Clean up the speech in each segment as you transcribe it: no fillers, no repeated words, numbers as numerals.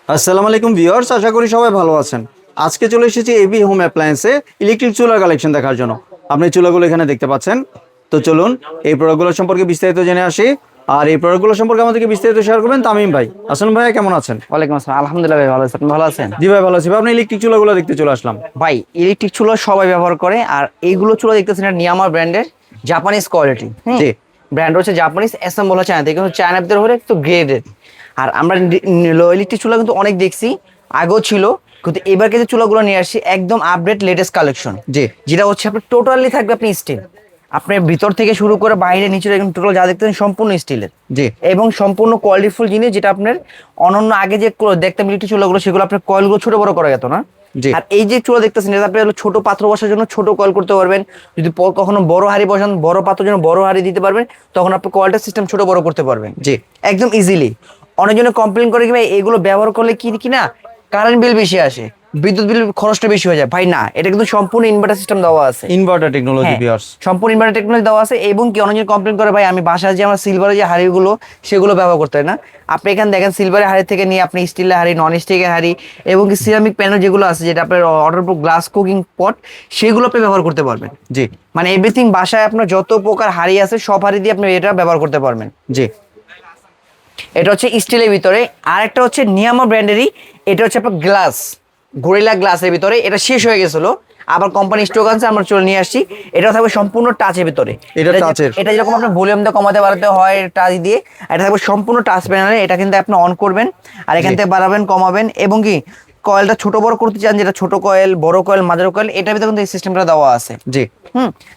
আসসালামু আলাইকুম ভিউয়ার্স, আশা করি সবাই ভালো আছেন। আজকে চলে এসেছি এবি হোম অ্যাপ্লায়েন্সে ইলেকট্রিক চুলার কালেকশন দেখার জন্য। আপনি চুলাগুলো এখানে দেখতে পাচ্ছেন। তো চলুন এই প্রোডাক্টগুলো সম্পর্কে বিস্তারিত জেনে আসি। আর এই প্রোডাক্টগুলো সম্পর্কে আমাদেরকে বিস্তারিত শেয়ার করবেন তামিম ভাই। আসসালাম ভাইয়া, কেমন আছেন? ওয়ালাইকুম আসসালাম। আলহামদুলিল্লাহ ভাই, ভালো আছেন? আপনি ভালো আছেন? জি ভাই, ভালো আছি ভাই। আপনি ইলেকট্রিক চুলাগুলো দেখতে চলে আসলাম। ভাই ইলেকট্রিক চুলা সবাই ব্যবহার করে, আর এইগুলো চুলা দেখতেছেন এটা নিয়ামা ব্র্যান্ডের, জাপানিজ কোয়ালিটি। জি। ব্র্যান্ড হচ্ছে জাপানিজ, অ্যাসেম্বল হচ্ছে চায়না থেকে, কিন্তু চায়না ভিতরে হলে একটু গ্রেডেড। আর আমরা ইলেকট্রিক চুলা কিন্তু অনেক দেখছি, আগেও ছিল, কিন্তু এবার যে চুলাগুলো নিয়ে আসছি একদম আপডেট লেটেস্ট কালেকশন। জি। যেটা হচ্ছে আপনার টোটালি থাকবে আপনি স্টিল, আপনার ভিতর থেকে শুরু করে বাইরে নিচে একদম টোটাল যা দেখতেছেন সম্পূর্ণ স্টিলের। জি। এবং সম্পূর্ণ কোয়ালিটিফুল জিনিস, যেটা আপনার অনন্য আগে যে দেখতাম ইলেকট্রিক চুলাগুলো, সেগুলো আপনার কয়েলগুলো ছোট বড় করা যেত না। জি। আর এই যে চুলা দেখতেছেন, এটা আপনি ছোট পাত্র বসার জন্য ছোট কয়েল করতে পারবেন। যদি কখনো বড় হাঁড়ি বসান, বড় পাত্রের জন্য বড় হাঁড়ি দিতে পারবেন, তখন আপনি কয়েলটা সিস্টেম ছোট বড় করতে পারবেন। জি। একদম ইজিলি। অনেকজনে কমপ্লেন করে কি ভাই এগুলো ব্যবহার করলে কি কিনা কারেন্ট বিল বেশি আসে, বিদ্যুৎ বিল খরচটা বেশি হয়ে যায়। ভাই না, এটা কিন্তু সম্পূর্ণ ইনভার্টার সিস্টেম দেওয়া আছে। ইনভার্টার টেকনোলজি হ্যাঁ, ভিউয়ার্স। সম্পূর্ণ ইনভার্টার টেকনোলজি দেওয়া আছে। এবং কি অনেকজন কমপ্লেন করে ভাই আমি বাসায় যে আমার সিলভারের যে হাঁড়িগুলো সেগুলো ব্যবহার করতে হয় না। আপনি এখানে দেখেন সিলভারের হাঁড়ি থেকে নিয়ে আপনি স্টিলের হাঁড়ি, নন স্টিকের হাঁড়ি, এবং কি সিরামিক প্যানেল যেগুলো আছে, যেটা আপনার ওয়াটারপ্রুফ গ্লাস কুকিং পট, সেগুলো আপনি ব্যবহার করতে পারবেন। জি। মানে এভরিথিং, বাসায় আপনার যত প্রকার হাঁড়ি আছে সব হাঁড়ি দিয়ে আপনি এটা ব্যবহার করতে পারবেন। জি। এটা হচ্ছে স্টিলের ভিতরে। আর একটা হচ্ছে নিয়ামা ব্র্যান্ডেরই, এটা হচ্ছে আপনার গ্লাস, গরিলা গ্লাসের ভিতরে। এটা শেষ হয়ে গেছিল, আবার কোম্পানি স্টক আছে, আমরা চলে নিয়ে আসছি। এটাও থাকবে সম্পূর্ণ টাচের ভিতরে। এটা টাচের। এটা যেরকম আপনার ভলিউমটা কমাতে বাড়াতে হয় টাচ দিয়ে, এটা থাকবে সম্পূর্ণ টাচ প্যানেলে। এটা কিন্তু আপনি অন করবেন আর এখান থেকে বাড়াবেন কমাবেন। এবং কি কয়েলটা ছোট বড় করতে চান, যেটা ছোট কয়েল, বড় কয়েল, মাঝারি কয়েল, এটার ভিতরে কিন্তু এই সিস্টেমটা দেওয়া আছে। জি।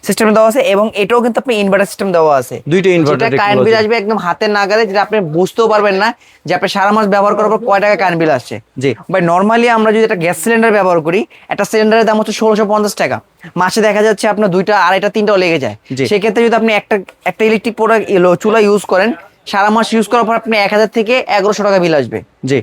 সিস্টেম দেওয়া আছে। এবং এটাও কিন্তু আপনি ইনভার্টার সিস্টেম দেওয়া আছে। দুইটা ইনভার্টার কারেন্ট বিল টেকনোলজি। আসবে একদম হাতের নাগালে, যেটা আপনি বুঝতেও পারবেন না যে আপনি সারা মাস ব্যবহার করার পর কয় টাকা কারেন্ট বিল আসছে। জি। ভাই নর্মালি আমরা যদি একটা গ্যাস সিলিন্ডার ব্যবহার করি, একটা সিলিন্ডারের দাম হচ্ছে 1650 টাকা। মাসে দেখা যাচ্ছে আপনার দুইটা, আড়াইটা, তিনটাও লেগে যায়। জি। সেক্ষেত্রে যদি আপনি একটা ইলেকট্রিক প্রোডাক্ট চুলা ইউজ করেন, সারা মাস ইউজ করার পর আপনি 1000 থেকে 1100 টাকা বিল আসবে। জি।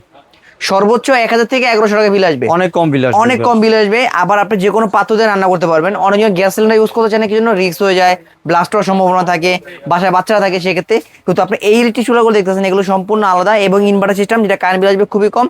সর্বোচ্চ 1000 থেকে 1100 টাকা বিল আসবে। অনেক কম বিল আসবে। অনেক কম বিল আসবে। আবার আপনি যে কোনো পাত্র দিয়ে রান্না করতে পারবেন। অনেকজন গ্যাস সিলিন্ডার ইউজ করতে চান না, কি জন্য রিস্ক হয়ে যায়, ব্লাস্ট হওয়ার সম্ভাবনা থাকে, বাসায় বাচ্চারা থাকে, সেক্ষেত্রে কিন্তু আপনি এই ইলেকট্রিক চুলাগুলো দেখতেছেন, এগুলো সম্পূর্ণ আলাদা এবং ইনভার্টার সিস্টেম, যেটা কারেন্ট বিল আসবে খুবই কম।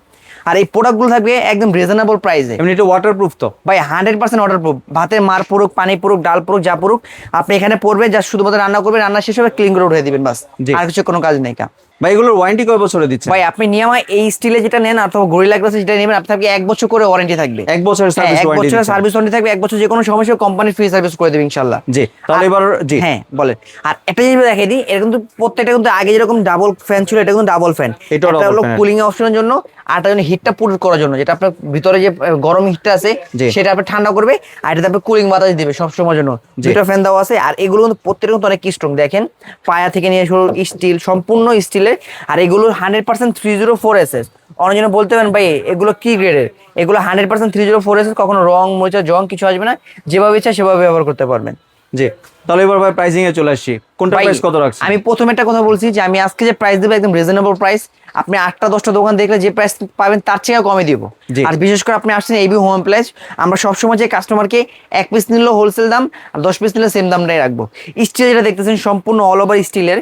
আর এই প্রোডাক্টগুলো থাকবে একদম রিজনেবল প্রাইসে। এমনি এটা ওয়াটারপ্রুফ তো ভাই 100% অর্ডার প্রুফ। ভাতের মার পুরুক, পানি পুরুক, ডাল পুরুক, যা পুরুক আপনি এখানে পড়বে, যা শুধুমাত্র রান্না করবেন, রান্না শেষ হবে ক্লিন করে উঠে দিবেন, বাস। জি। আর কিছু কোনো কাজ নেই। ভাই এগুলোর ওয়ারেন্টি কয় বছরে দিচ্ছে? ভাই আপনি নিয়মে এই স্টিলে যেটা নেন অথবা গরিলা গ্লাসে যেটা নেবেন, আপনার 1 বছর করে ওয়ারেন্টি থাকবে। 1 বছরের হ্যাঁ, সার্ভিস 1 ওয়ারেন্টি বছরের সার্ভিস ওয়ারেন্টি থাকবে। 1 বছর যে কোনো সমস্যা কোম্পানি ফ্রি সার্ভিস করে দেবে ইনশাআল্লাহ। জি। তাহলে এবার জি। হ্যাঁ বলেন। আর একটা জিনিস দেখাই দিই, এটা কিন্তু প্রত্যেকটা কিন্তু আগে যেরকম ডাবল ফ্যান ছিল, এটা কিন্তু ডাবল ফ্যান। এটাও এটা double হলো fan। কুলিং অপশনের জন্য, আর একটা জন্য হিটটা পুট করার জন্য, যেটা আপনার ভিতরে যে গরম হিটটা আছে জি। সেটা আপনি ঠান্ডা করবে, আর এটাতে আপনি কুলিং বাতাস দিবে সব সময়ের জন্য। জি। দুটো ফ্যান দেওয়া আছে। আর এগুলো কিন্তু প্রত্যেকটা কিন্তু অনেক স্ট্রং, দেখেন পায়া থেকে নিয়ে শুরু স্টিল, সম্পূর্ণ স্টিলের। আর এগুলো 100% 304SS। অনেকজন বলতে পারেন ভাই এগুলো কি গ্রেডের, এগুলো 100% 304SS, কখনো রং মরিচা জং কিছু আসবে না, যেভাবে ইচ্ছা সেভাবে ব্যবহার করতে পারবেন। জি। তাহলে এবার ভাই প্রাইসিং এ চলে আসছি। কোনটা ভাই, প্রাইস কত রাখছেন? আমি প্রথমে একটা কথা বলছি যে আমি আজকে যে প্রাইস দেবো একদম রিজনেবল প্রাইস। আপনি 8টা 10টা দোকান দেখলে যে প্রাইস পাবেন তার চেয়ে কমে দিব। জি। আর বিশেষ করে আপনি আসছেন এবি হোম প্লাস, আমরা সবসময় যে কাস্টমারকে 1 পিস নিলেও হোলসেল দাম, আর 10 পিস নিলে সেম দামটাই রাখবো। স্টিল যেটা দেখতেছেন সম্পূর্ণ অল ওভার স্টিলের,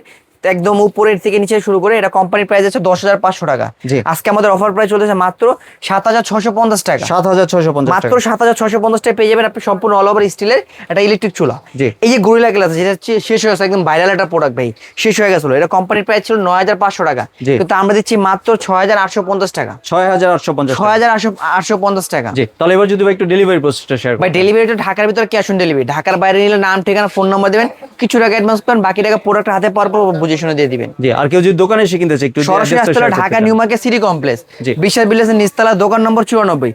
একদম উপরের থেকে নিচে শুরু করে, এটা কোম্পানির প্রাইস আছে 10,500 টাকা। জি। আজকে আমাদের অফার প্রাইস চলেছে মাত্র 7,650 টাকা। 7,650 মাত্র টাকা। 7,650 টাকা পেয়ে যাবেন আপনি সম্পূর্ণ অল ওভার স্টিলের একটা ইলেকট্রিক চুলা। জি। এই যে গরিলা গ্লাস, যেটা শেষ হয়ে গেছে, একদম ভাইরাল একটা প্রোডাক্ট ভাই, শেষ হয়ে গেছিল। এটা কোম্পানির প্রাইস ছিল 9,500 টাকা, জি। কিন্তু আমরা দিচ্ছি মাত্র 6,850 টাকা। 6,850 টাকা। 6,850 টাকা। জি। তাহলে এবার যদি ভাই একটু ডেলিভারি প্রসেসটা শেয়ার ভাই করেন। ডেলিভারিটা ঢাকার ভিতরে ক্যাশ অন ডেলিভারি। ঢাকার বাইরে নিলে নাম, ঠিকানা, ফোন নাম্বার দেবেন, কিছু টাকা অ্যাডভান্স করেন, বাকি টাকা প্রোডাক্ট হাতে পাওয়ার পর বুঝে শুনে দিয়ে দিবেন। জি। আর কেউ যদি দোকানে এসে কিনতে চায় একটু সরাসরি আসতে হলে Dhaka new market city complex, জি। বিশ্বাস বিল্ডার্সের নিচতলা, দোকান নম্বর 94।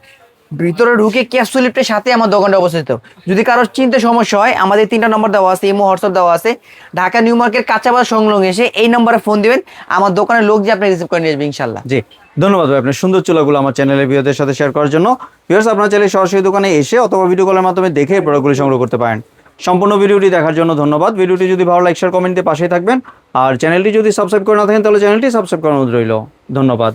ভিতরে ঢুকে ক্যাপসুল লিফটের সাথে আমার দোকানটা অবস্থিত। যদি কারোর চিনতে সমস্যা হয়, আমাদের 3টা নম্বর দেওয়া আছে, ইমো, হোয়াটসঅ্যাপ দেওয়া আছে। ঢাকা নিউ মার্কেট কাঁচাবাজার সংলগ্ন এসে এই নম্বরে ফোন দিবেন, আমার দোকানের লোক যে আপনি রিসিভ করে নিয়ে আসবে ইনশাল্লাহ। জি। ধন্যবাদ ভাই আপনার সুন্দর চুলাগুলো আমার চ্যানেলের ভিউয়ারদের সাথে শেয়ার করার জন্য। ভিউয়ার্স, আপনারা চাইলে সরাসরি দোকানে এসে অথবা ভিডিও কলের মাধ্যমে দেখে প্রোডাক্টগুলো সংগ্রহ করতে পারেন। সম্পূর্ণ ভিডিওটি দেখার জন্য ধন্যবাদ। ভিডিওটি যদি ভালো লাইক শেয়ার কমেন্ট দিয়ে পাশেই থাকবেন। আর চ্যানেলটি যদি সাবস্ক্রাইব করে না থাকেন তাহলে চ্যানেলটি সাবস্ক্রাইব করার অনুরোধ রইল। ধন্যবাদ।